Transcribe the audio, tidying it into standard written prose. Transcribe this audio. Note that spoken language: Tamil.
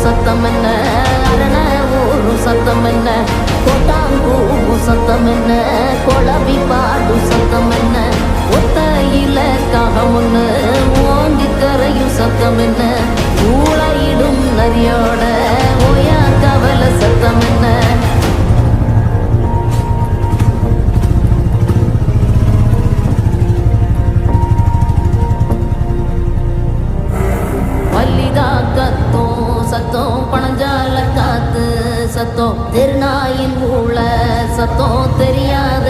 சத்தம் என்ன, அரண ஊரும் சத்தம் என்ன, கொட்டாம்பூவும் சத்தம் என்ன, குழவி பாடும் சத்தம் என்ன, ஒத்தையில காகம் ஒண்ணு ஓங்கி கரையும் சத்தம் என்ன, ஊழையிடும் நரியோட ஓயா கவலை சத்தம் என்ன. மல்லிகா கத்தும் சத்தம், பணஞ்சால காத்து சத்தம், திருநாயின் ஊழ சத்தம், தெரியாத